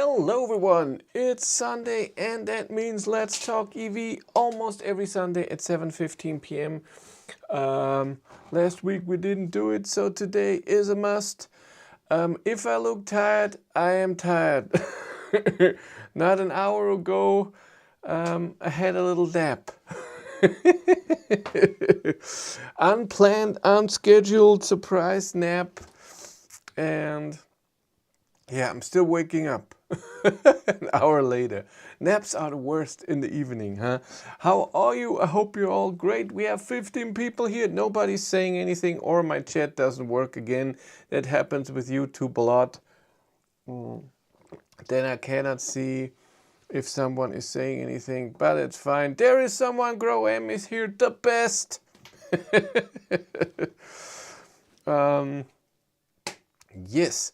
Hello everyone, it's Sunday and that means Let's Talk EV almost every Sunday at 7:15 p.m. Last week we didn't do it, so today is a must. If I look tired, I am tired. Not an hour ago, I had a little nap. Unplanned, unscheduled surprise nap, and yeah, I'm still waking up an hour later. Naps are the worst in the evening, huh? How are you? I hope you're all great. We have 15 people here. Nobody's saying anything, or my chat doesn't work again. That happens with YouTube a lot. Then I cannot see if someone is saying anything, but it's fine. There is someone. Grow M is here, the best. Yes.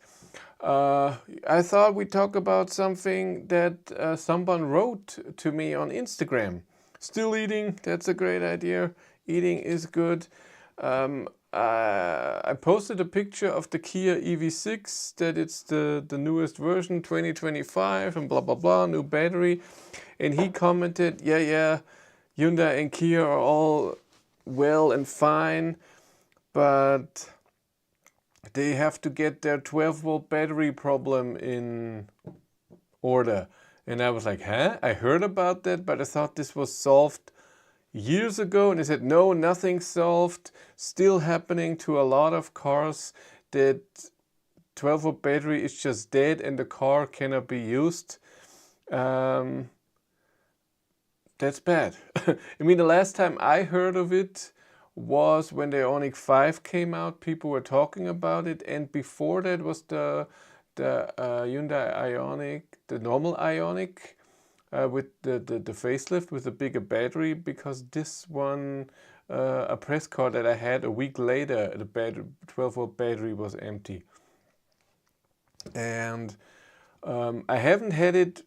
I thought we'd talk about something that someone wrote to me on Instagram. Still eating, that's a great idea. Eating is good. I posted a picture of the Kia EV6, that it's the newest version, 2025, and blah, blah, blah, new battery. And he commented, yeah, Hyundai and Kia are all well and fine, but they have to get their 12-volt battery problem in order. And I was like, huh? I heard about that, but I thought this was solved years ago. And they said, no, nothing's solved. Still happening to a lot of cars that 12-volt battery is just dead and the car cannot be used. That's bad. I mean, the last time I heard of it was when the Ioniq 5 came out. People were talking about it, and before that was the Hyundai Ioniq, the normal Ioniq, with the facelift with a bigger battery, because this one, a press car that I had a week later, the 12-volt battery was empty. And I haven't had it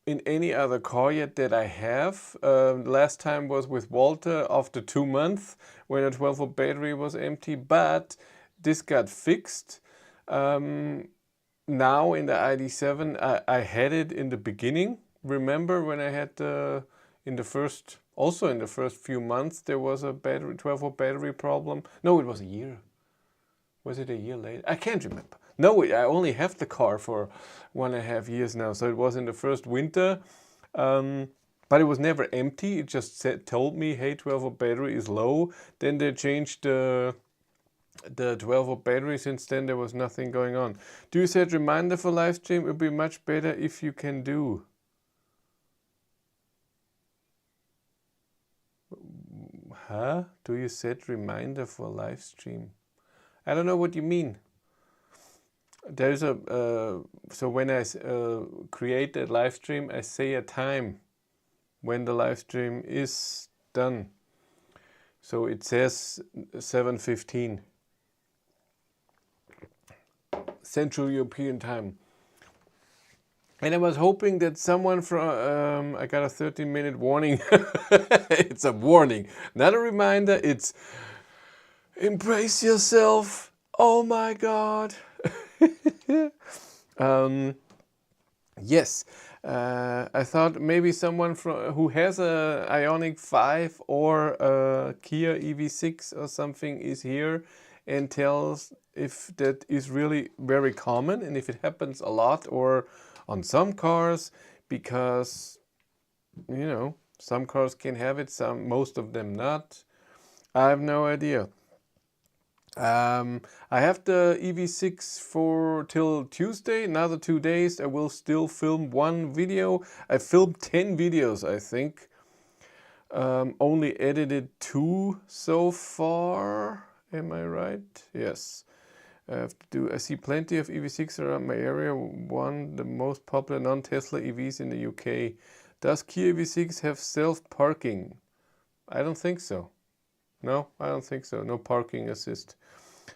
in any other car yet that I have. Last time was with Walter after 2 months when a 12-volt battery was empty, but this got fixed. Now in the ID7, I had it in the beginning. Remember when I had in the first few months there was a 12-volt battery problem. No, it was a year. Was it a year later? I can't remember. No, I only have the car for 1.5 years now. So it was in the first winter, but it was never empty. It just told me, hey, 12-volt battery is low. Then they changed the 12-volt battery. Since then, there was nothing going on. Do you set reminder for live stream? It would be much better if you can do. Huh? Do you set reminder for live stream? I don't know what you mean. There's so when I create a live stream, I say a time when the live stream is done. So it says 7:15 Central European time. And I was hoping that someone from, I got a 13-minute warning. It's a warning, not a reminder. It's embrace yourself. Oh my God. Yes, I thought maybe someone who has a Ioniq 5 or a Kia EV6 or something is here and tells if that is really very common and if it happens a lot or on some cars, because you know some cars can have it, most of them not. I have no idea. I have the EV6 for till Tuesday, another 2 days. I will still film 1 video. I filmed 10 videos, I think. Only edited 2 so far. Am I right? Yes. I see plenty of EV6 around my area. One, the most popular non-Tesla EVs in the UK. Does Kia EV6 have self-parking? I don't think so. No, I don't think so. No parking assist.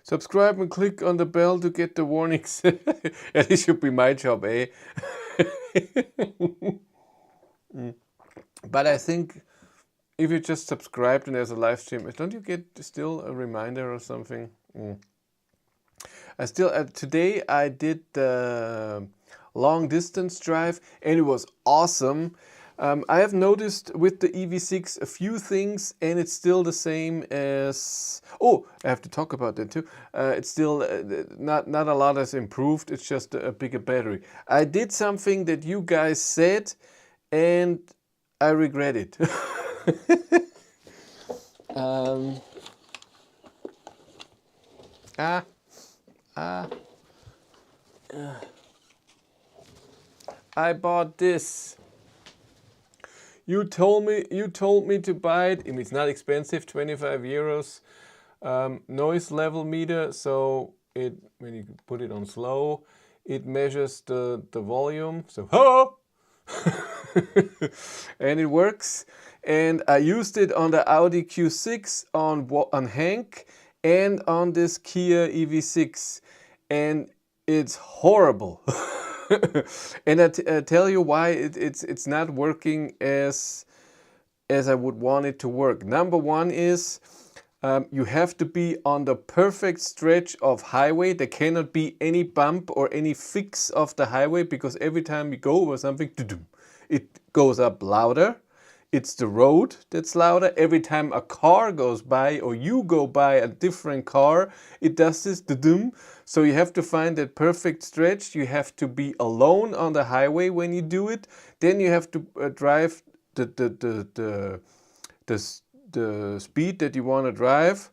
Subscribe and click on the bell to get the warnings. Yeah, this should be my job, eh? But I think if you just subscribed and there's a live stream, don't you get still a reminder or something? Today I did the long distance drive, and it was awesome. I have noticed with the EV6 a few things, and it's still the same as... Oh, I have to talk about that too. It's still not a lot has improved. It's just a bigger battery. I did something that you guys said, and I regret it. I bought this. You told me to buy it. I mean, it's not expensive, 25 euros. Noise level meter, so when you put it on slow, it measures the volume. So and it works. And I used it on the Audi Q6, on Hank, and on this Kia EV6, and it's horrible. And I tell you why it's not working as I would want it to work. Number one is you have to be on the perfect stretch of highway. There cannot be any bump or any fix of the highway, because every time you go over something, it goes up louder. It's the road that's louder. Every time a car goes by or you go by a different car, it does this. So you have to find that perfect stretch. You have to be alone on the highway when you do it. Then you have to drive the speed that you want to drive.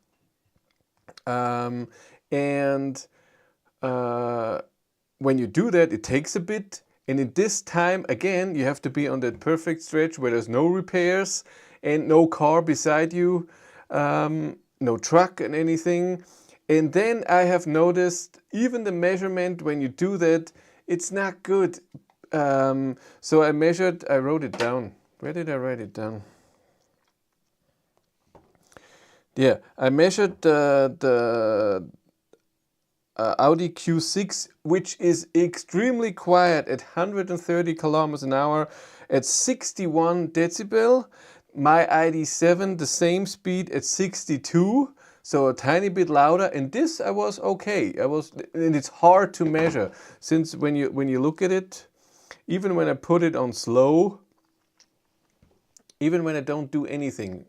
And when you do that, it takes a bit. And in this time, again, you have to be on that perfect stretch where there's no repairs and no car beside you, no truck and anything. And then I have noticed even the measurement when you do that, it's not good. So I wrote it down. Where did I write it down? Yeah, I measured the Audi Q6, which is extremely quiet at 130 kilometers an hour at 61 decibel. My ID7, the same speed at 62, so a tiny bit louder. And this I was okay. And it's hard to measure, since when you look at it, even when I put it on slow, even when I don't do anything,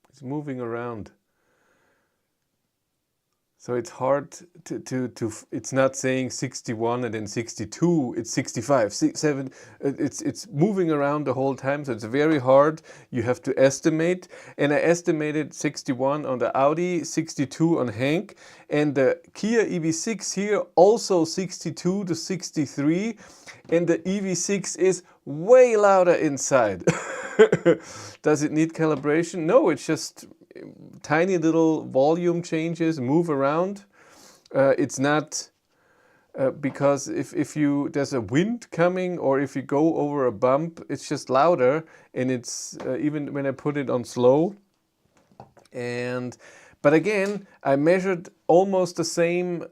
it's moving around. So it's hard it's not saying 61 and then 62, it's 65, 7, it's moving around the whole time, so it's very hard. You have to estimate, and I estimated 61 on the Audi, 62 on Hank, and the Kia EV6 here also 62 to 63, and the EV6 is way louder inside. Does it need calibration? No, it's just tiny little volume changes, move around. It's not because if there's a wind coming, or if you go over a bump, it's just louder, and it's even when I put it on slow. But again, I measured almost the same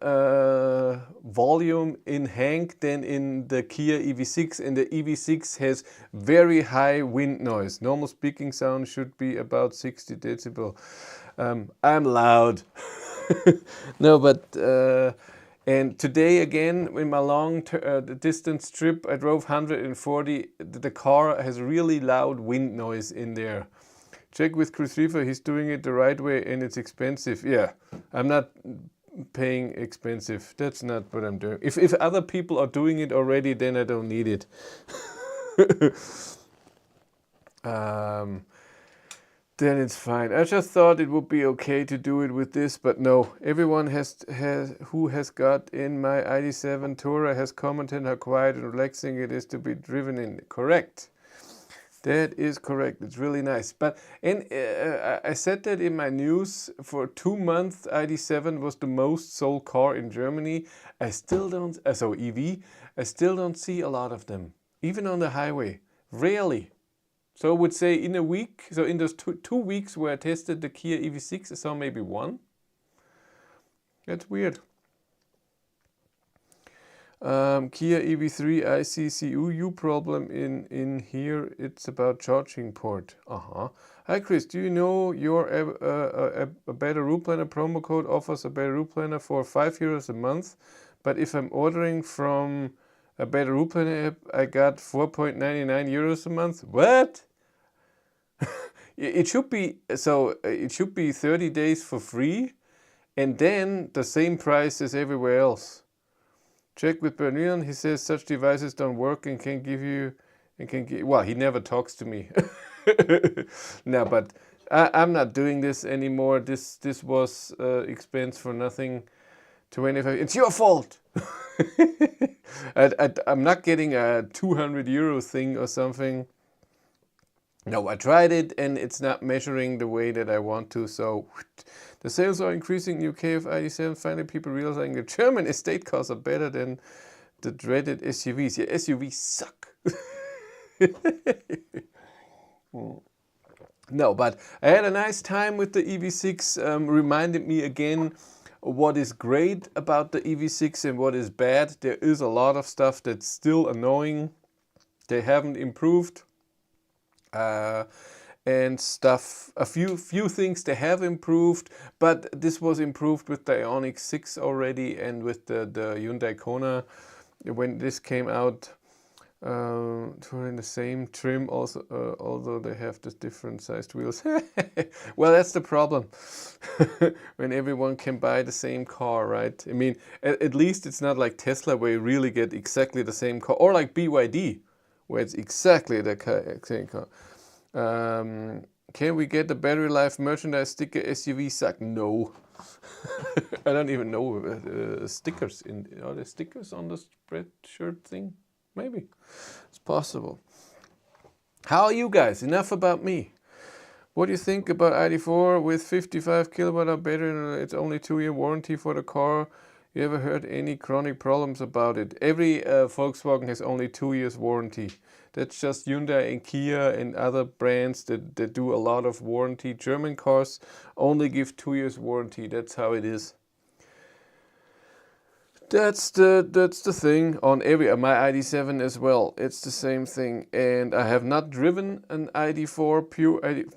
volume in Hank than in the Kia EV6, and the EV6 has very high wind noise. Normal speaking sound should be about 60 decibel. I'm loud. No, but and today again, in my long distance trip, I drove 140. The car has really loud wind noise in there. Check with Chris Refer, he's doing it the right way and it's expensive. Yeah, I'm not paying expensive. That's not what I'm doing. If other people are doing it already, then I don't need it. Then it's fine. I just thought it would be okay to do it with this, but no. Everyone who has got in my ID7 Tourer has commented how quiet and relaxing it is to be driven in. Correct. That is correct. It's really nice. But I said that in my news. For 2 months, ID7 was the most sold car in Germany. I still don't, so EV, I still don't see a lot of them, even on the highway. Rarely. So I would say in a week, so in those two weeks where I tested the Kia EV6, I saw maybe one. That's weird. Kia EV3 ICCUU problem in here. It's about charging port. Hi Chris, do you know your a better route planner promo code offers a better route planner for €5 a month? But if I'm ordering from a better route planner app, I got €4.99 a month. What? It should be so. It should be 30 days for free, and then the same price as everywhere else. Check with Bernion. He says such devices don't work and can give you and can give. Well, he never talks to me. No, but I'm not doing this anymore. This was expense for nothing. 25. It's your fault. I'm not getting a €200 thing or something. No, I tried it and it's not measuring the way that I want to. So the sales are increasing in UK of ID7. Finally, people realizing the German estate cars are better than the dreaded SUVs. Yeah, SUVs suck. No, but I had a nice time with the EV6. Reminded me again what is great about the EV6 and what is bad. There is a lot of stuff that's still annoying. They haven't improved. And stuff, a few things they have improved, but this was improved with the Ioniq 6 already and with the Hyundai Kona when this came out. In the same trim also, although they have the different sized wheels. Well, that's the problem. When everyone can buy the same car, right? I mean, at least it's not like Tesla where you really get exactly the same car, or like BYD where it's exactly the same car. Can we get the battery life merchandise sticker SUV suck? No. I don't even know stickers. Are there stickers on the spreadshirt thing? Maybe. It's possible. How are you guys? Enough about me. What do you think about ID4 with 55 kilowatt-hour battery and it's only 2-year warranty for the car? You ever heard any chronic problems about it? Every Volkswagen has only 2 years warranty. That's just Hyundai and Kia and other brands that do a lot of warranty. German cars only give 2 years warranty. That's how it is. That's the thing on every my ID7 as well. It's the same thing, and I have not driven an ID4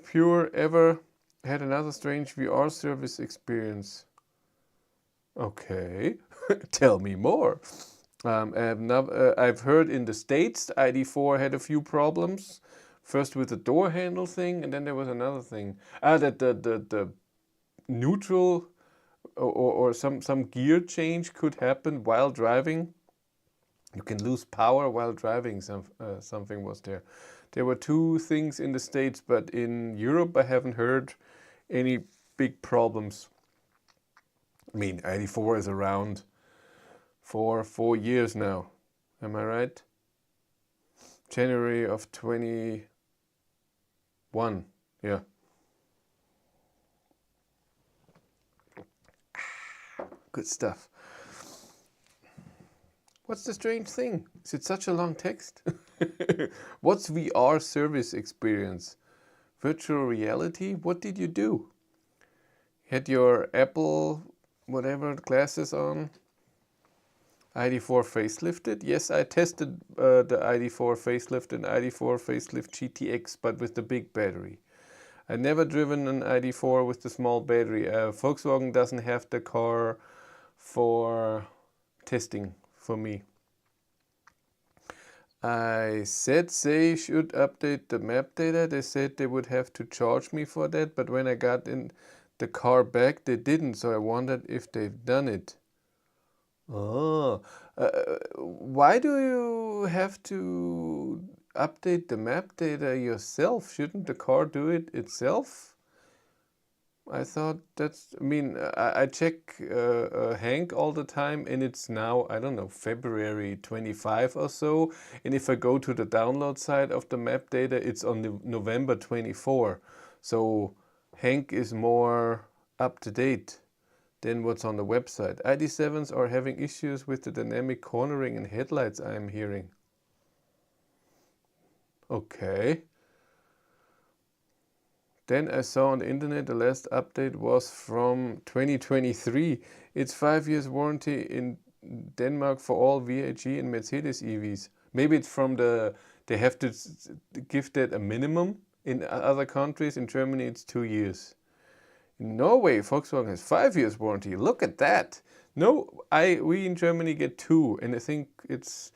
pure ever. Had another strange VR service experience. Okay, tell me more. I've heard in the States the ID4 had a few problems. First with the door handle thing, and then there was another thing. That the neutral or some gear change could happen while driving. You can lose power while driving. Something was there. There were 2 things in the States, but in Europe I haven't heard any big problems. I mean, ID4 is around for 4 years now. Am I right? January of 21. Yeah. Good stuff. What's the strange thing? Is it such a long text? What's VR service experience? Virtual reality? What did you do? Had your Apple whatever glasses on? ID4 facelifted? Yes, I tested the ID4 facelift and ID4 facelift GTX, but with the big battery. I never driven an ID4 with the small battery. Volkswagen doesn't have the car for testing for me. I said they should update the map data. They said they would have to charge me for that, but when I got in the car back, they didn't, so I wondered if they've done it. Oh, why do you have to update the map data yourself? Shouldn't the car do it itself? I thought that's, I mean, I check Hank all the time and it's now, I don't know, February 25 or so. And if I go to the download side of the map data, it's on November 24. So Hank is more up to date than what's on the website. ID7s are having issues with the dynamic cornering and headlights, I am hearing. Okay. Then I saw on the internet the last update was from 2023. It's 5 years warranty in Denmark for all VAG and Mercedes EVs. Maybe it's from they have to give that a minimum. In other countries, in Germany, it's 2 years. In Norway, Volkswagen has 5 years warranty. Look at that. No, we in Germany get 2, and I think it's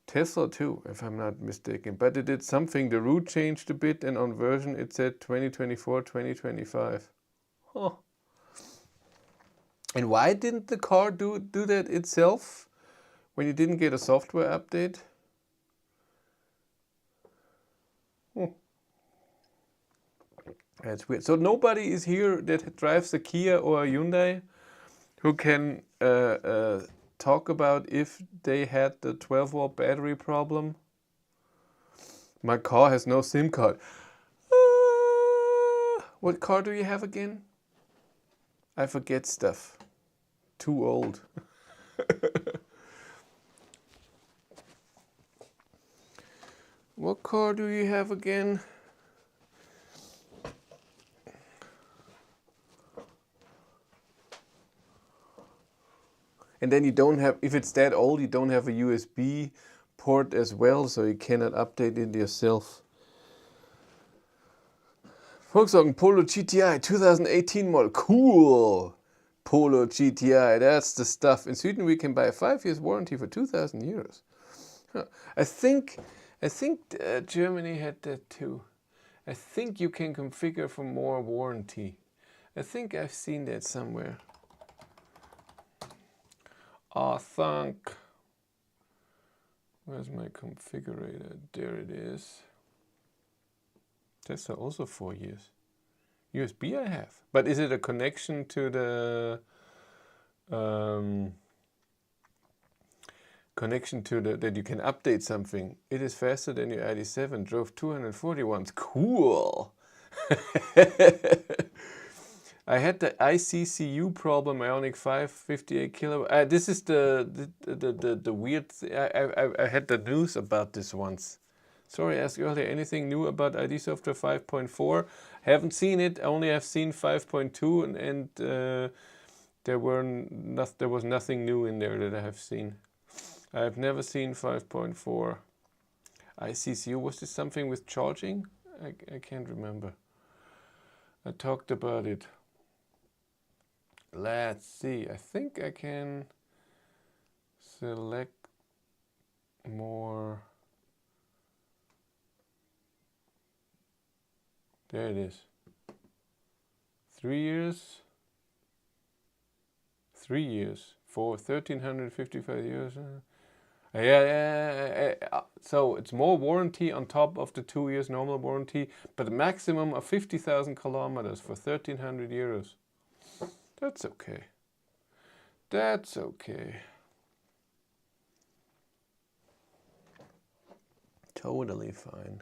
Tesla too, if I'm not mistaken. But it did something. The route changed a bit, and on version it said 2024, 2025. Huh. And why didn't the car do that itself when you didn't get a software update? That's weird. So nobody is here that drives a Kia or a Hyundai who can talk about if they had the 12-volt battery problem. My car has no SIM card. What car do you have again? I forget stuff. Too old. What car do you have again? And then you don't have, if it's that old, you don't have a USB port as well, so you cannot update it yourself. Volkswagen Polo GTI 2018 model. Cool! Polo GTI, that's the stuff. In Sweden we can buy a 5 years warranty for 2,000 euros. Huh. I think Germany had that too. I think you can configure for more warranty. I think I've seen that somewhere. I think. Where's my configurator? There it is. That's also 4 years. USB I have. But is it a connection to the that you can update something? It is faster than your ID7. Drove 240 once. Cool. I had the ICCU problem, Ioniq 5, 58 kilo. This is the weird. I had the news about this once. Sorry, I asked earlier. Anything new about ID Software 5.4? Haven't seen it. Only have seen 5.2, and there was nothing new in there that I have seen. I have never seen 5.4. ICCU, was this something with charging? I can't remember. I talked about it. Let's see. I think I can select more. There it is. 3 years. 3 years for 1,355 euros. So it's more warranty on top of the 2 years normal warranty, but a maximum of 50,000 kilometers for 1,300 euros. That's okay. That's okay. Totally fine.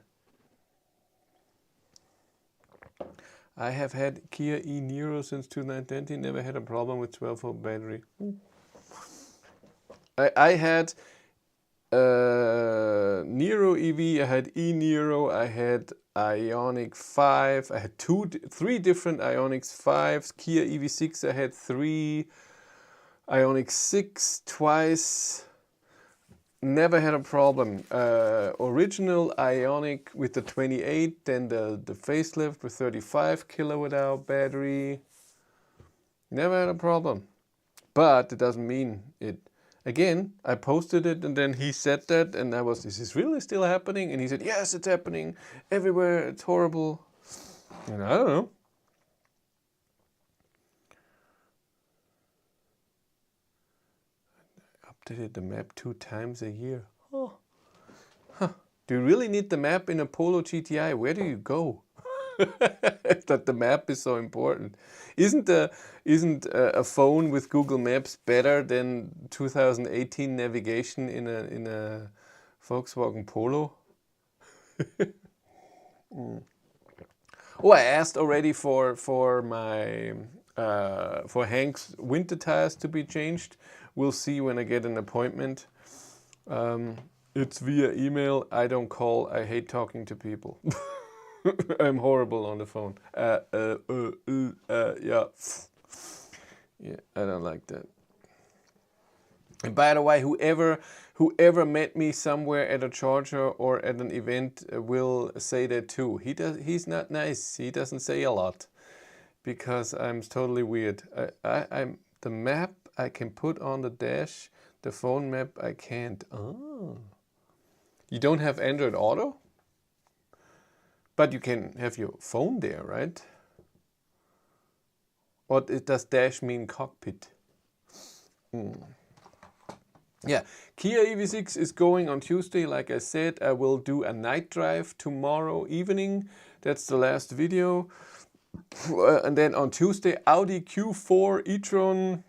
I have had Kia e-Niro since 2020, never had a problem with 12-volt battery. I had Niro EV, I had e-Niro, I had Ioniq 5, I had 3 different Ioniq 5s, Kia EV6, I had 3, Ioniq 6 twice, never had a problem. Original Ioniq with the 28, then the facelift with 35 kilowatt hour battery, never had a problem. But it doesn't mean it. Again, I posted it and then he said that and I was, is this really still happening? And he said, yes, it's happening everywhere, it's horrible. And I don't know. Updated the map 2 times a year. Oh. Huh. Do you really need the map in a Polo GTI? Where do you go? That the map is so important. Isn't a phone with Google Maps better than 2018 navigation in a Volkswagen Polo? Oh, I asked already for my for Hank's winter tires to be changed. We'll see when I get an appointment. It's via email. I don't call. I hate talking to people. I'm horrible on the phone. Yeah. Yeah, I don't like that. And by the way, whoever met me somewhere at a charger or at an event will say that too. He's not nice. He doesn't say a lot because I'm totally weird. I'm the map I can put on the dash. The phone map I can't. Oh. You don't have Android Auto? But you can have your phone there, right? Or does dash mean cockpit? Yeah, Kia EV6 is going on Tuesday. Like I said, I will do a night drive tomorrow evening. That's the last video. And then on Tuesday, Audi Q4 e-tron.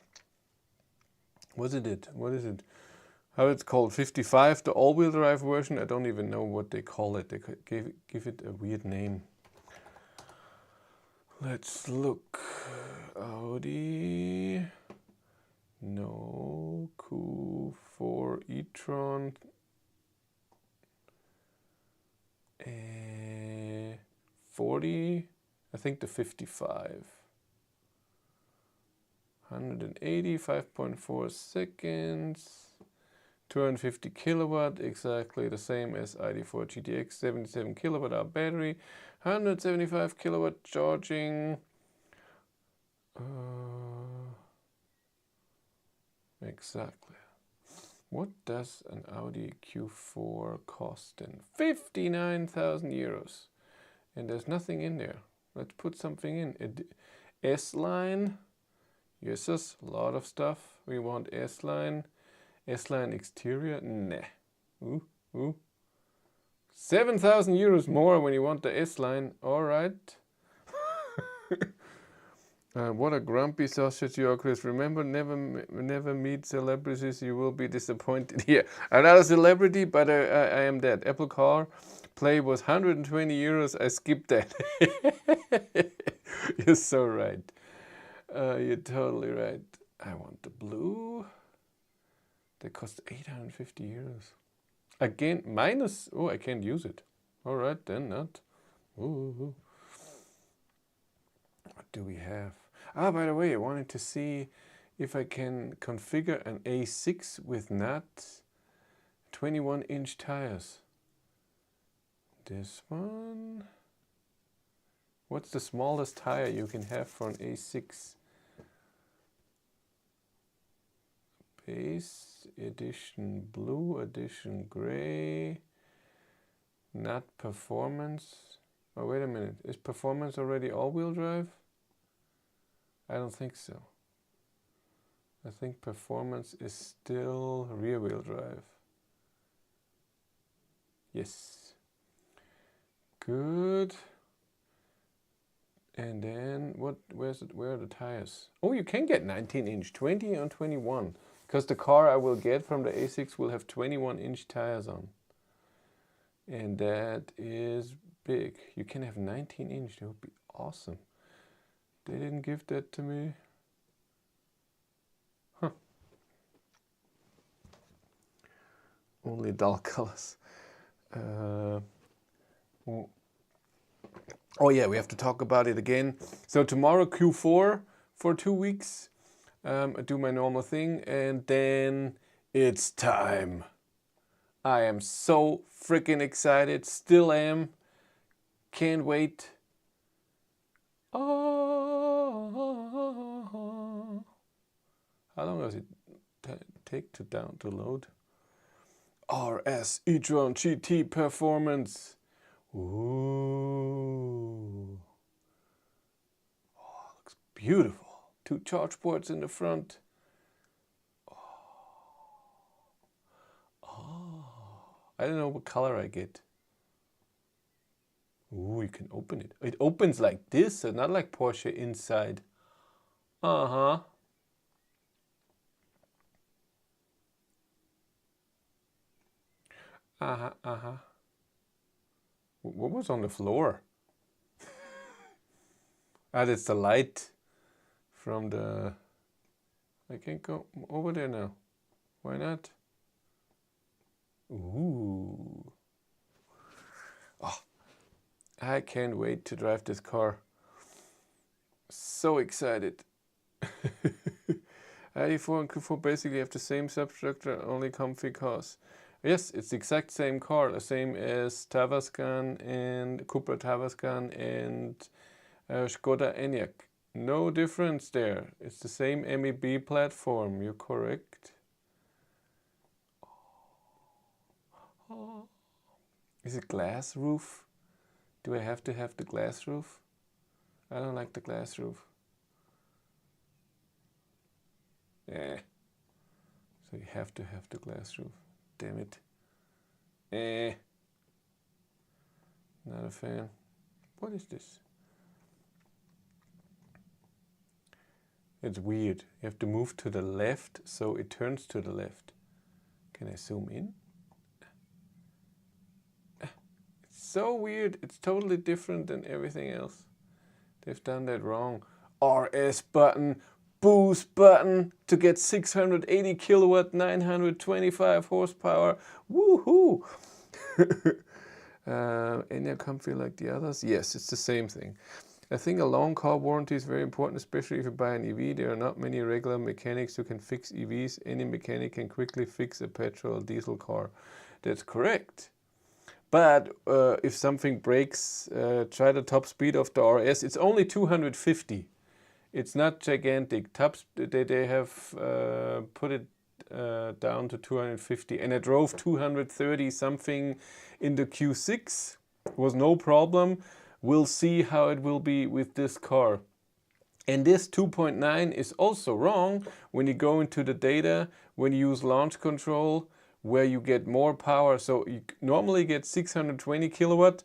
What is it? How it's called? 55, the all-wheel drive version. I don't even know what they call it. They give it a weird name. Let's look. Audi. No, Q4 e-tron. 40. I think the 55. 180, 5.4 seconds. 250 kilowatt, exactly the same as ID4 GTX, 77 kilowatt hour battery, 175 kilowatt charging. Exactly. What does an Audi Q4 cost then? 59,000 euros. And there's nothing in there. Let's put something in. S-Line. Yes, a lot of stuff. We want S-Line. S-Line exterior? Nah. 7,000 euros more when you want the S-Line. All right. What a grumpy sausage you are, Chris. Remember, never meet celebrities. You will be disappointed. Yeah, I'm not a celebrity, but I am that. Apple Car Play was 120 euros. I skipped that. You're so right. You're totally right. I want the blue. They cost 850 euros. Again, minus. Oh, I can't use it. All right, then not. Ooh. What do we have? Ah, by the way, I wanted to see if I can configure an A6 with not 21-inch tires. This one. What's the smallest tire you can have for an A6? Base edition blue, edition gray. Not performance. Oh, wait a minute. Is performance already all-wheel drive? I don't think so. I think performance is still rear-wheel drive. Yes. Good. And then where are the tires? Oh, you can get 19-inch, 20 and 21. Because the car I will get from the A6 will have 21-inch tires on. And that is big. You can have 19-inch, that would be awesome. They didn't give that to me. Huh. Only dull colors. Oh yeah, we have to talk about it again. So tomorrow Q4 for 2 weeks. I do my normal thing and then it's time. I am so freaking excited. Still am. Can't wait. Oh. How long does it take to load? RS e-tron GT Performance. Ooh. Oh, looks beautiful. 2 charge ports in the front. Oh. I don't know what color I get. Ooh, you can open it. It opens like this, so not like Porsche inside. Uh-huh. Uh-huh. What was on the floor? Ah, that's the light from the... I can't go over there now. Why not? Ooh. Oh, I can't wait to drive this car. So excited. ID4 and Q4 basically have the same substructure, only comfy cars. Yes, it's the exact same car, the same as Tavascan and Cupra Tavascan and Skoda Enyaq. No difference there. It's the same MEB platform. You're correct. Oh. Is it glass roof? Do I have to have the glass roof? I don't like the glass roof. Eh. So you have to have the glass roof. Damn it. Eh. Not a fan. What is this? It's weird. You have to move to the left so it turns to the left. Can I zoom in? It's so weird. It's totally different than everything else. They've done that wrong. RS button, boost button to get 680 kilowatt, 925 horsepower. Woohoo! Any comfy like the others? Yes, it's the same thing. I think a long car warranty is very important, especially if you buy an EV. There are not many regular mechanics who can fix EVs. Any mechanic can quickly fix a petrol or diesel car. That's correct. But if something breaks, try the top speed of the RS. It's only 250. It's not gigantic. They have put it down to 250. And I drove 230 something in the Q6. Was no problem. We'll see how it will be with this car. And this 2.9 is also wrong when you go into the data, when you use launch control, where you get more power. So you normally get 620 kilowatt,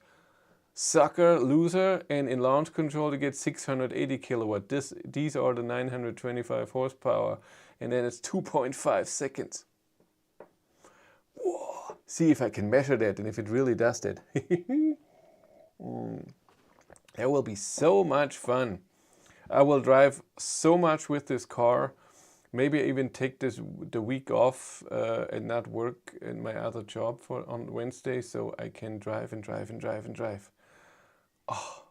sucker, loser, and in launch control you get 680 kilowatt. These are the 925 horsepower, and then it's 2.5 seconds. Whoa. See if I can measure that and if it really does that. That will be so much fun. I will drive so much with this car. Maybe even take the week off and not work in my other job on Wednesday, so I can drive and drive and drive and drive. Oh,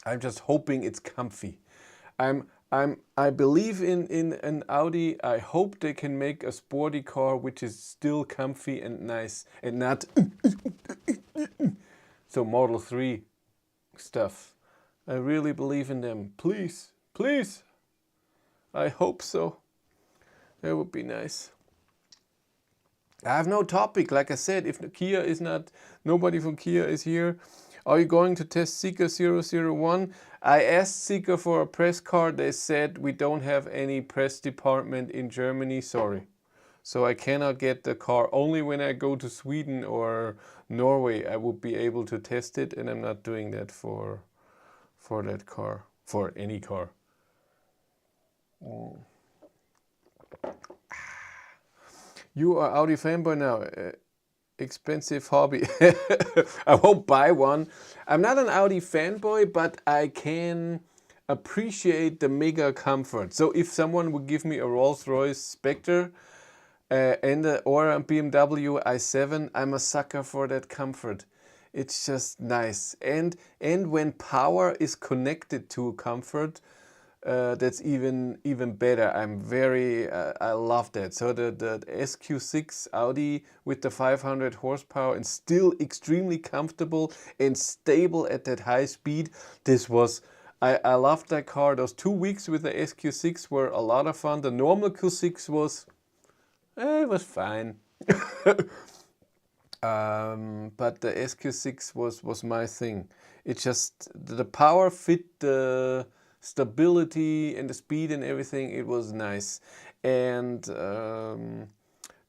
I'm just hoping it's comfy. I believe in an Audi. I hope they can make a sporty car which is still comfy and nice and not so Model 3 stuff. I really believe in them. Please, please. I hope so. That would be nice. I have no topic. Like I said, if the Kia is not, nobody from Kia is here. Are you going to test Seeker 001? I asked Seeker for a press card. They said we don't have any press department in Germany. Sorry. So I cannot get the car. Only when I go to Sweden or Norway I would be able to test it, and I'm not doing that for that car, for any car. Oh. You are Audi fanboy now. Expensive hobby. I won't buy one. I'm not an Audi fanboy, but I can appreciate the mega comfort. So if someone would give me a Rolls-Royce Spectre or a BMW i7, I'm a sucker for that comfort. It's just nice. And when power is connected to comfort, that's even better. I love that. So the SQ6 Audi with the 500 horsepower and still extremely comfortable and stable at that high speed. I loved that car. Those 2 weeks with the SQ6 were a lot of fun. The normal Q6 was, it was fine. But the SQ6 was my thing. It just, the power fit the stability and the speed and everything. It was nice. And the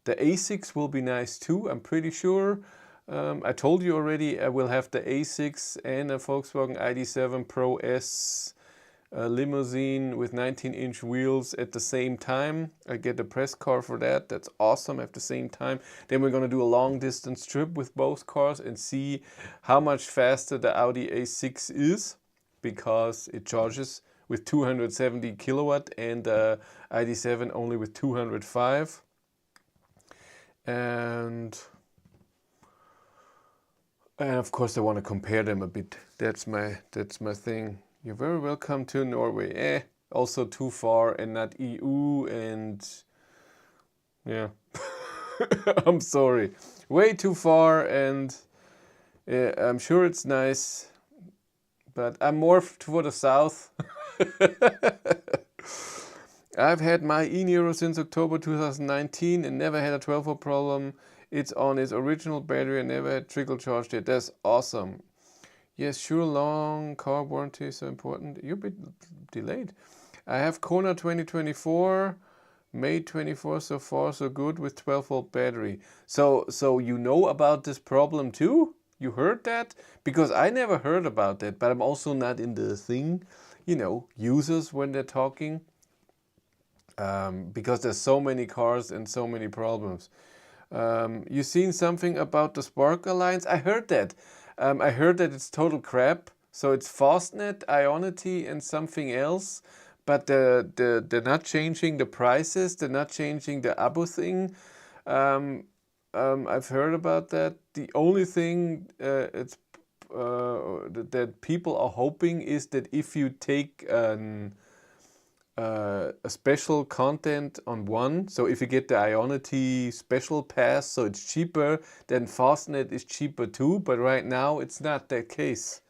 A6 will be nice too, I'm pretty sure. I told you already I will have the A6 and a Volkswagen ID7 Pro S limousine with 19-inch wheels at the same time. I get a press car for that. That's awesome at the same time. Then we're going to do a long distance trip with both cars and see how much faster the Audi A6 is, because it charges with 270 kilowatt and ID7 only with 205. And of course I want to compare them a bit. That's my thing. You're very welcome to Norway. also too far and not EU, and yeah. I'm sorry, way too far, and I'm sure it's nice, but I'm more toward the south. I've had my e-Niro since October 2019 and never had a 12-volt problem. It's on its original battery and never had trickle charged it. That's awesome. Yes, sure, long car warranty is so important. You're a bit delayed. I have Kona 2024, May 24, so far so good with 12-volt battery. So you know about this problem too? You heard that? Because I never heard about that, but I'm also not in the thing, you know, users when they're talking. Because there's so many cars and so many problems. You seen something about the Spark Alliance? I heard that. I heard that it's total crap. So it's Fastnet, Ionity, and something else. But they're not changing the prices. They're not changing the Abu thing. I've heard about that. The only thing that people are hoping is that if you take a special content on one, so if you get the Ionity special pass, so it's cheaper, then Fastnet is cheaper too, but right now it's not that case.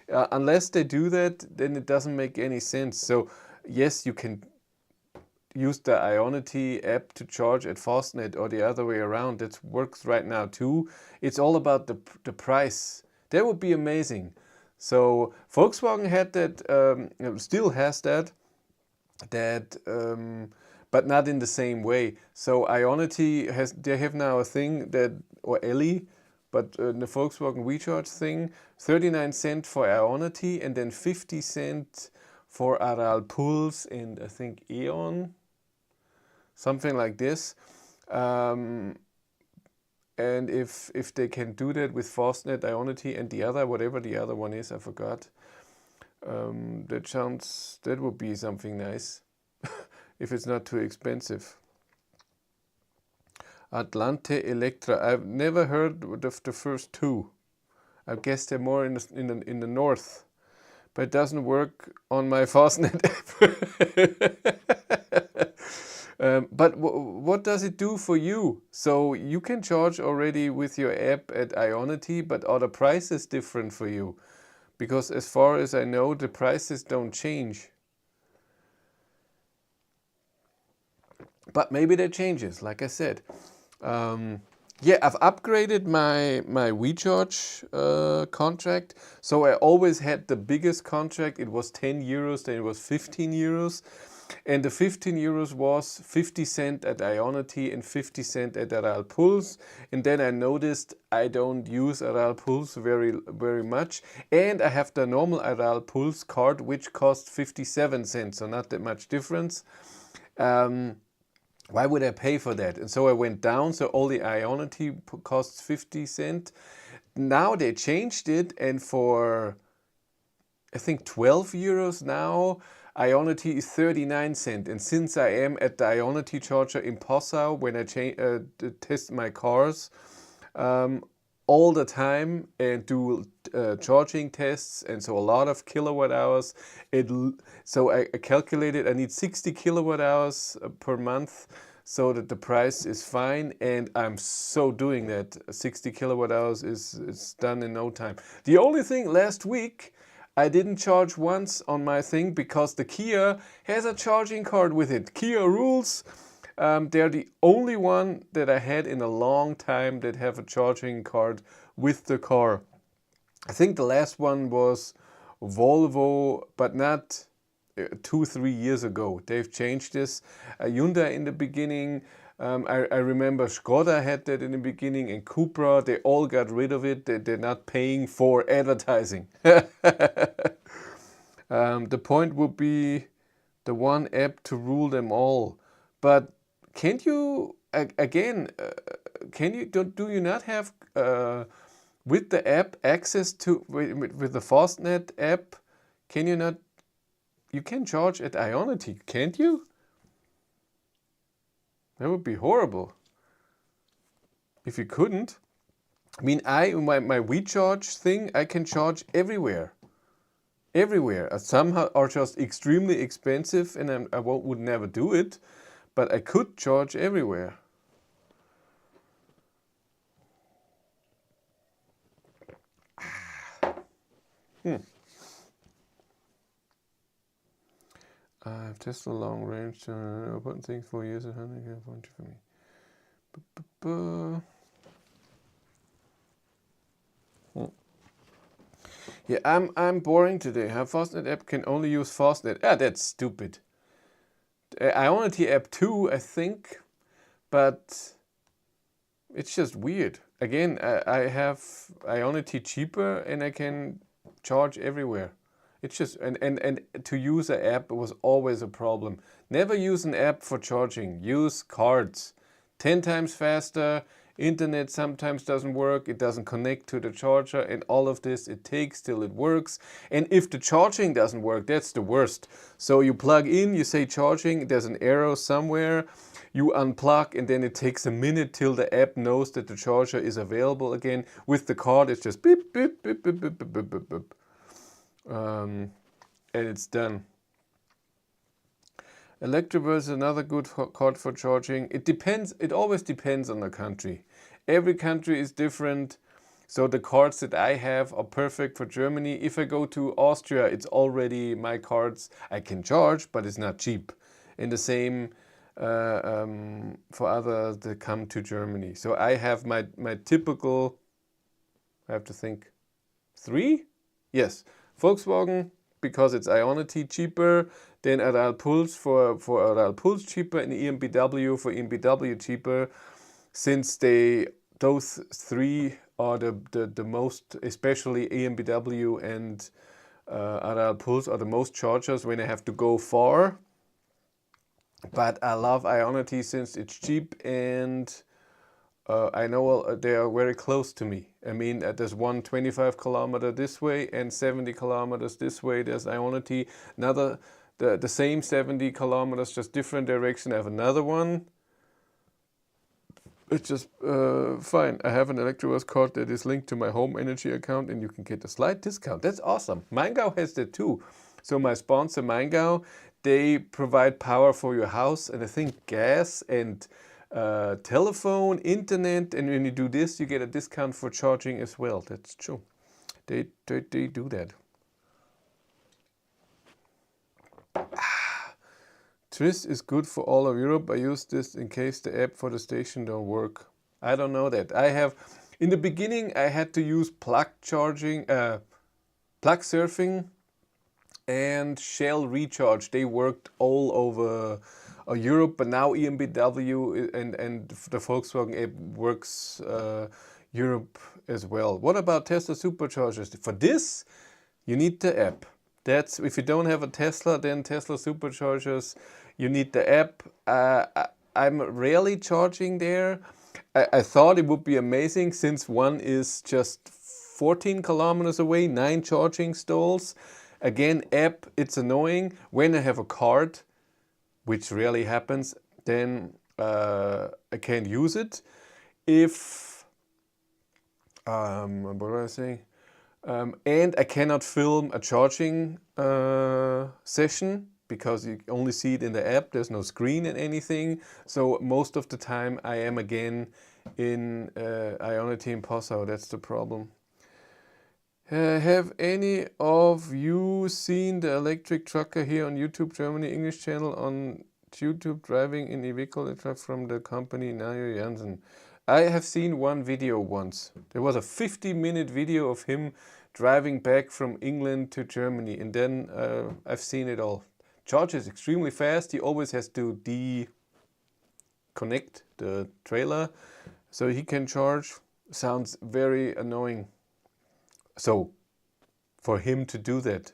Unless they do that, then it doesn't make any sense. So yes, you can use the Ionity app to charge at Fastnet or the other way around. That works right now too. It's all about the price. That would be amazing. So Volkswagen had that, still has that, but not in the same way. So Ionity they have now a thing that, or Ellie, but the Volkswagen Recharge thing, 39 cents for Ionity and then 50 cents for Aral Pulse and I think Eon, something like this. And if they can do that with Fastnet, Ionity and the other, whatever the other one is, I forgot. That would be something nice if it's not too expensive. Atlante Electra. I've never heard of the first two. I guess they're more in the north, but it doesn't work on my Fastnet app. But what does it do for you? So you can charge already with your app at Ionity, but are the prices different for you? Because as far as I know, the prices don't change. But maybe that changes, like I said. Yeah, I've upgraded my Recharge contract. So I always had the biggest contract. It was 10 euros, then it was 15 euros. And the 15 euros was 50 cents at Ionity and 50 cents at Aral Pulse. And then I noticed I don't use Aral Pulse very much. And I have the normal Aral Pulse card, which costs 57 cents, so not that much difference. Why would I pay for that? And so I went down, so all the Ionity costs 50 cents. Now they changed it, and for I think 12 euros now, Ionity is 39 cents. And since I am at the Ionity charger in Passau, when I test my cars all the time and do charging tests, and so a lot of kilowatt hours, so I calculated I need 60 kilowatt hours per month so that the price is fine, and I'm so doing that. 60 kilowatt hours is done in no time. The only thing, last week I didn't charge once on my thing because the Kia has a charging card with it. Kia rules. They're the only one that I had in a long time that have a charging card with the car. I think the last one was Volvo, but not 2-3 years ago. They've changed this. Hyundai in the beginning. I remember Skoda had that in the beginning, and Cupra, they all got rid of it. They're not paying for advertising. The point would be the one app to rule them all. But can't you, again, do you not have with the app access to, with the Fastnet app, can you not, you can charge at Ionity, can't you? That would be horrible if you couldn't. I mean, my Recharge thing, I can charge everywhere. everywhere. Some are just extremely expensive and would never do it, but I could charge everywhere. I've tested long range important things for years and Hyundai for me. Yeah, I'm boring today. Her Fastnet app can only use Fastnet. Ah, that's stupid. Ionity app too, I think, but it's just weird. Again, I have Ionity cheaper and I can charge everywhere. It's just, and to use an app was always a problem. Never use an app for charging. Use cards. 10 times faster. Internet sometimes doesn't work. It doesn't connect to the charger, and all of this, it takes till it works. And if the charging doesn't work, that's the worst. So you plug in, you say charging, there's an arrow somewhere, you unplug, and then it takes a minute till the app knows that the charger is available again. With the card, it's just beep, beep, beep, beep, beep, beep, beep, beep, beep. And it's done. Electrobus is another good card for charging. It depends. It always depends on the country. Every country is different. So the cards that I have are perfect for Germany. If I go to Austria, it's already my cards. I can charge, but it's not cheap. And the same for others that come to Germany. So I have my typical, I have to think, 3? Yes. Volkswagen, because it's Ionity cheaper, then Aral Pulse for Aral Pulse cheaper, and EMBW for EMBW cheaper, since those 3 are the most, especially EMBW and Aral Pulse are the most chargers when I have to go far. But I love Ionity since it's cheap, and I know they are very close to me. I mean, there's one 25 kilometer this way and 70 kilometers this way. There's Ionity. Another, the same 70 kilometers, just different direction. I have another one. It's just fine. I have an Electrobus card that is linked to my home energy account, and you can get a slight discount. That's awesome. Maingau has that too. So my sponsor Maingau, they provide power for your house, and I think gas and telephone, internet, and when you do this, you get a discount for charging as well. That's true. They do that. Tris is good for all of Europe. I use this in case the app for the station don't work. I don't know that. I have, in the beginning, I had to use plug charging, plug surfing, and Shell Recharge. They worked all over Europe, but now EMBW and the Volkswagen app works Europe as well. What about Tesla superchargers? For this, you need the app. That's, if you don't have a Tesla, then Tesla superchargers, you need the app. I'm rarely charging there. I thought it would be amazing, since one is just 14 kilometers away, 9 charging stalls. Again, app, it's annoying. When I have a card, which rarely happens, then I can't use it. If, what do I say? And I cannot film a charging session, because you only see it in the app. There's no screen and anything. So most of the time I am again in Ionity in Passau. That's the problem. Have any of you seen the electric trucker here on YouTube Germany English channel on YouTube driving in Iveco truck from the company Nayo Jansen? I have seen one video once. There was a 50-minute video of him driving back from England to Germany, and then I've seen it all. Charges extremely fast. He always has to connect the trailer so he can charge. Sounds very annoying. So, for him to do that,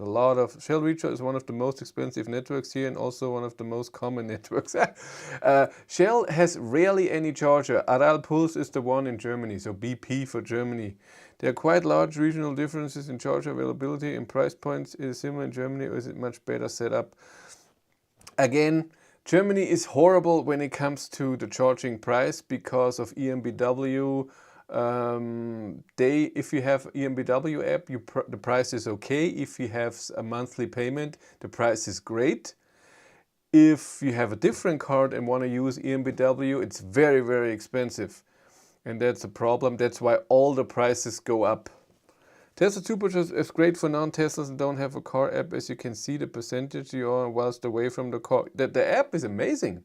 a lot of Shell Recharge is one of the most expensive networks here, and also one of the most common networks. Shell has rarely any charger. Aral Pulse is the one in Germany, so BP for Germany. There are quite large regional differences in charger availability and price points. Is it similar in Germany, or is it much better set up? Again, Germany is horrible when it comes to the charging price because of EMBW. If you have EMBW app, the price is okay. If you have a monthly payment, the price is great. If you have a different card and want to use EMBW, it's very, very expensive. And that's a problem. That's why all the prices go up. Tesla Superchargers is great for non-Teslas and don't have a car app. As you can see, the percentage you are whilst away from the car. The app is amazing.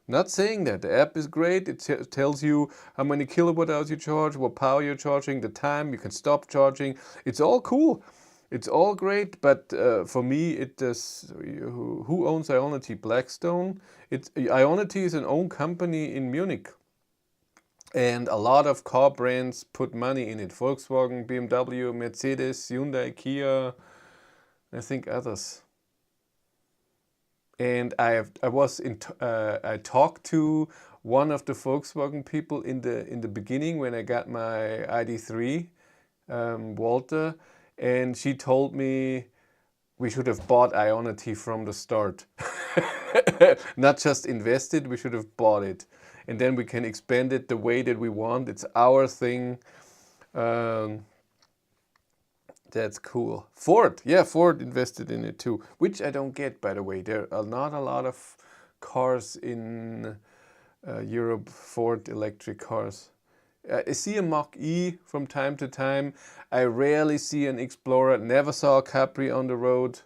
Not saying that. The app is great. It tells you how many kilowatt hours you charge, what power you're charging, the time, you can stop charging. It's all cool. It's all great, but for me, it does. Who owns Ionity? Blackstone. Ionity is an own company in Munich. And a lot of car brands put money in it. Volkswagen, BMW, Mercedes, Hyundai, Kia, I think others. And I talked to one of the Volkswagen people in the beginning when I got my ID3, Walter, and she told me we should have bought Ionity from the start. Not just invested, we should have bought it. And then we can expand it the way that we want. It's our thing. That's cool. Ford, yeah, Ford invested in it too, which I don't get, by the way. There are not a lot of cars in Europe, Ford electric cars. I see a Mach-e from time to time. I rarely see an Explorer. Never saw a Capri on the road.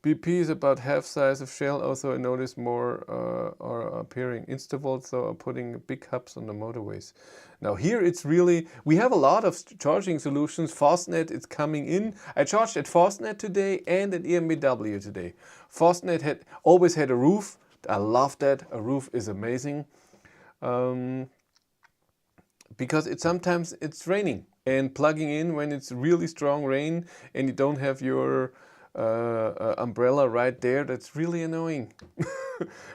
BP is about half size of Shell. Also, I noticed more are appearing. Instavolt, so are putting big hubs on the motorways. Now here it's really, we have a lot of charging solutions. Fastnet is coming in. I charged at Fastnet today and at EMBW today. Fastnet always had a roof. I love that. A roof is amazing. Because sometimes it's raining, and plugging in when it's really strong rain and you don't have your umbrella right there, that's really annoying.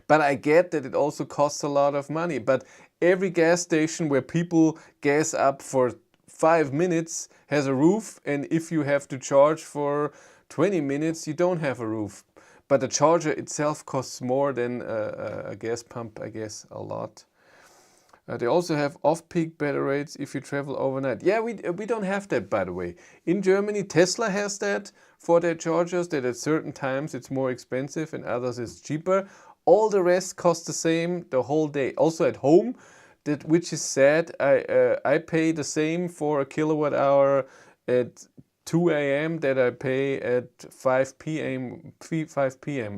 But I get that it also costs a lot of money. But every gas station where people gas up for 5 minutes has a roof, and if you have to charge for 20 minutes, you don't have a roof. But the charger itself costs more than a gas pump, I guess, a lot. They also have off-peak battery rates if you travel overnight. Yeah, we don't have that, by the way. In Germany, Tesla has that for their chargers, that at certain times it's more expensive and others it's cheaper. All the rest costs the same the whole day. Also at home, which is sad. I pay the same for a kilowatt hour at 2 a.m. that I pay at 5 p.m.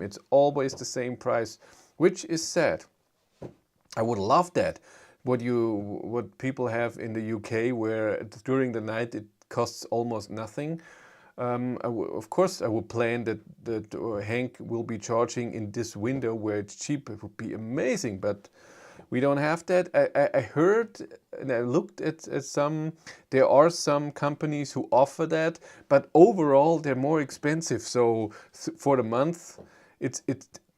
It's always the same price, which is sad. I would love that. What people have in the UK, where during the night it costs almost nothing. Of course, I would plan that Hank will be charging in this window where it's cheap. It would be amazing, but we don't have that. I heard and I looked at some. There are some companies who offer that, but overall they're more expensive. So for the month,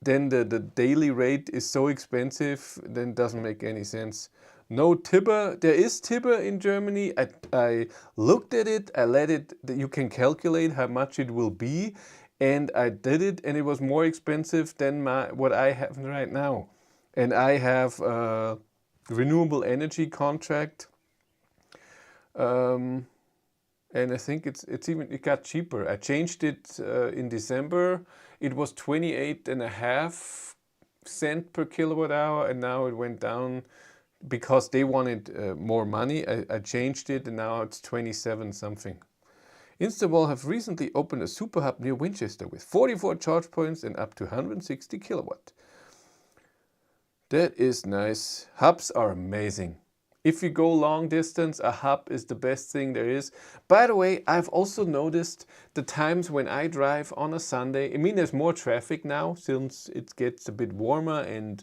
then the daily rate is so expensive, then it doesn't make any sense. No Tibber. There is Tibber in Germany. I looked at it. I let it. You can calculate how much it will be, and I did it, and it was more expensive than what I have right now. And I have a renewable energy contract, and I think it got cheaper. I changed it in December. It was 28.5 cents per kilowatt hour, and now it went down because they wanted more money. I changed it, and now it's 27 something. Instavolt have recently opened a super hub near Winchester with 44 charge points and up to 160 kilowatt. That is nice. Hubs are amazing. If you go long distance, a hub is the best thing there is. By the way, I've also noticed the times when I drive on a Sunday. I mean, there's more traffic now since it gets a bit warmer and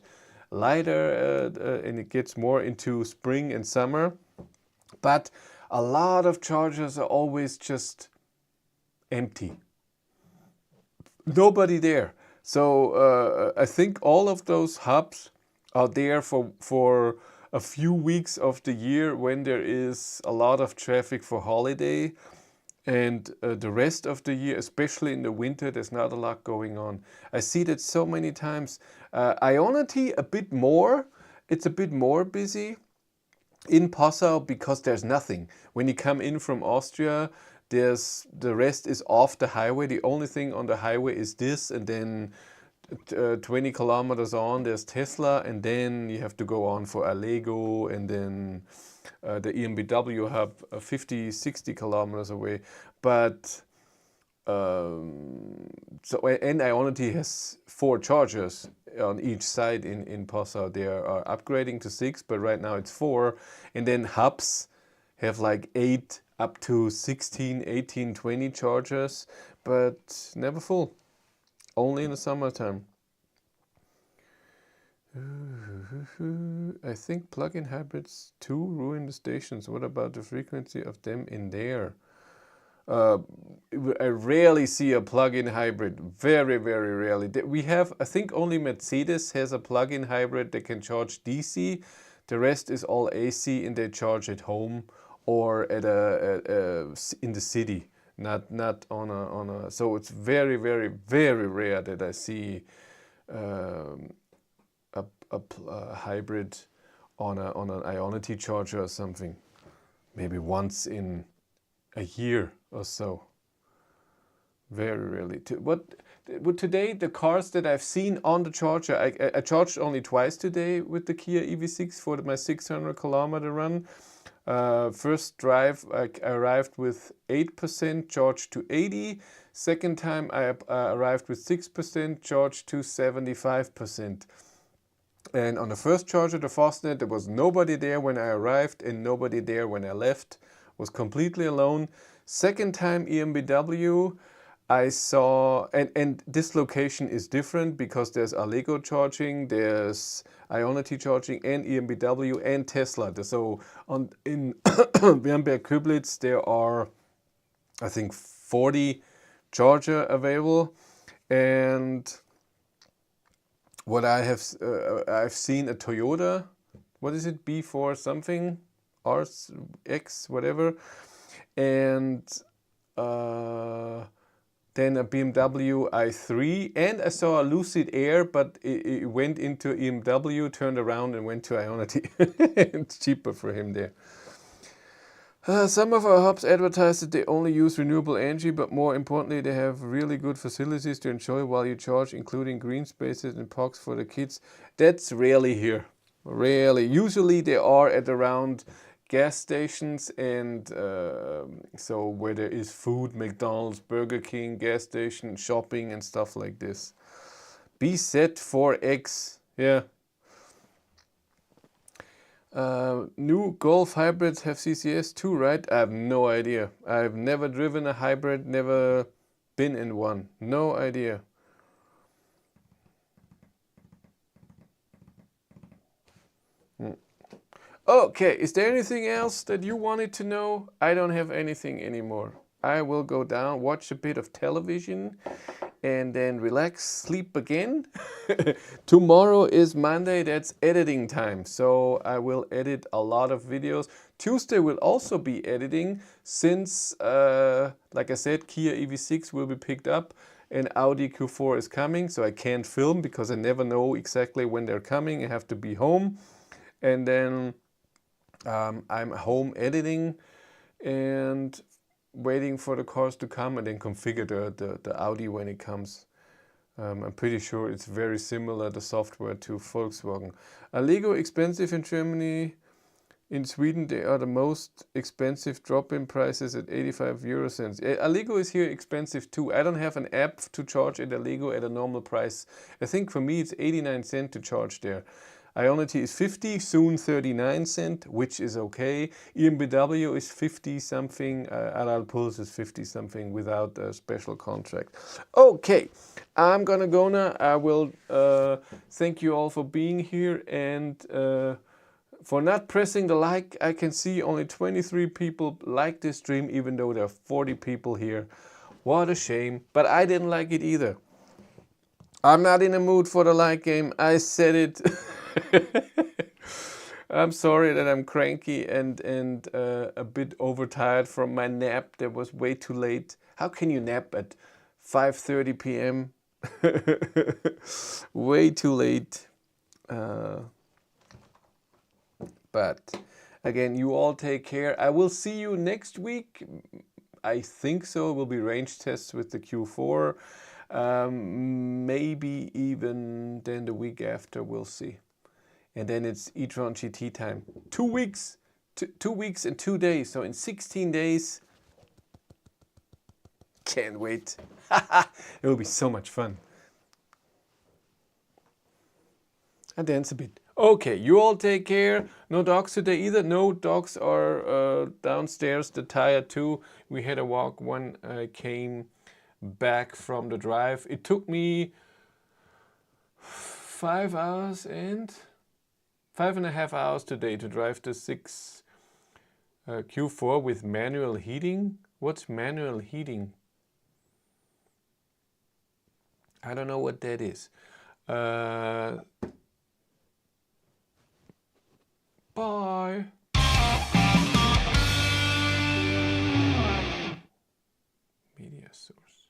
lighter and it gets more into spring and summer. But a lot of chargers are always just empty. Nobody there. So I think all of those hubs are there for a few weeks of the year when there is a lot of traffic for holiday, and the rest of the year, especially in the winter, there's not a lot going on. I see that so many times. Ionity a bit more. It's a bit more busy. in Passau, because there's nothing. When you come in from Austria, there's the rest is off the highway. The only thing on the highway is this, and then 20 kilometers on there's Tesla, and then you have to go on for Allego, and then the EMBW hub 50, 60 kilometers away. But so, and Ionity has 4 chargers on each side in Passau. They are upgrading to 6, but right now it's 4. And then hubs have like 8 up to 16, 18, 20 chargers, but never full. Only in the summertime. I think plug-in hybrids too ruin the stations. What about the frequency of them in there? I rarely see a plug-in hybrid. Very, very rarely. We have, I think only Mercedes has a plug-in hybrid that can charge DC. The rest is all AC, and they charge at home or at in the city. Not on a. So it's very, very, very rare that I see a hybrid on an Ionity charger or something. Maybe once in a year or so. Very rarely. Today, the cars that I've seen on the charger, I charged only twice today with the Kia EV6 for my 600 kilometer run. First drive, I arrived with 8%, charged to 80. Second time, I arrived with 6%, charged to 75%. And on the first charger, the Fastnet, there was nobody there when I arrived and nobody there when I left. Was completely alone. Second time EMBW, I saw, and this location is different because there's Allego charging, there's Ionity charging, and EMBW and Tesla. So in Bernberg-Köblitz there are, I think, 40 charger available, and what I have, I've seen a Toyota, what is it, B4 something, RX, whatever, and then a BMW i3, and I saw a Lucid Air, but it went into EMW, turned around and went to Ionity. It's cheaper for him there. Some of our hubs advertise that they only use renewable energy, but more importantly, they have really good facilities to enjoy while you charge, including green spaces and parks for the kids. That's rarely here. Rarely. Usually they are at around gas stations and so where there is food, McDonald's, Burger King, gas station, shopping and stuff like this. BZ4X, yeah. New Golf hybrids have CCS too, right? I have no idea. I've never driven a hybrid, never been in one. No idea. Okay, is there anything else that you wanted to know? I don't have anything anymore. I will go down, watch a bit of television, and then relax, sleep again. Tomorrow is Monday, that's editing time. So I will edit a lot of videos. Tuesday will also be editing since, like I said, Kia EV6 will be picked up and Audi Q4 is coming. So I can't film because I never know exactly when they're coming. I have to be home. And then I'm home editing and waiting for the cars to come and then configure the Audi when it comes. I'm pretty sure it's very similar, the software, to Volkswagen. Allego expensive in Germany. In Sweden they are the most expensive, drop-in prices at 85 euro cents. Allego is here expensive too. I don't have an app to charge at Allego at a normal price. I think for me it's 89 cents to charge there. Ionity is 50, soon 39 cents, which is okay. EMBW is 50 something, Aral Puls is 50 something without a special contract. Okay, I'm gonna go now. I will thank you all for being here and for not pressing the like. I can see only 23 people like this stream, even though there are 40 people here. What a shame, but I didn't like it either. I'm not in the mood for the like game. I said it. I'm sorry that I'm cranky and a bit overtired from my nap. That was way too late. How can you nap at 5:30 p.m.? Way too late. But Again, you all take care. I will see you next week. I think so. It will be range tests with the Q4. Maybe even then the week after, we'll see. And then it's e-tron GT time. 2 weeks. 2 weeks and 2 days. So in 16 days. Can't wait. It will be so much fun. I dance a bit. Okay, you all take care. No dogs today either. No dogs are downstairs. The tire too. We had a walk when I came back from the drive. It took me 5 hours and 5.5 hours today to drive the 6 Q4 with manual heating. What's manual heating? I don't know what that is. Bye. Media source.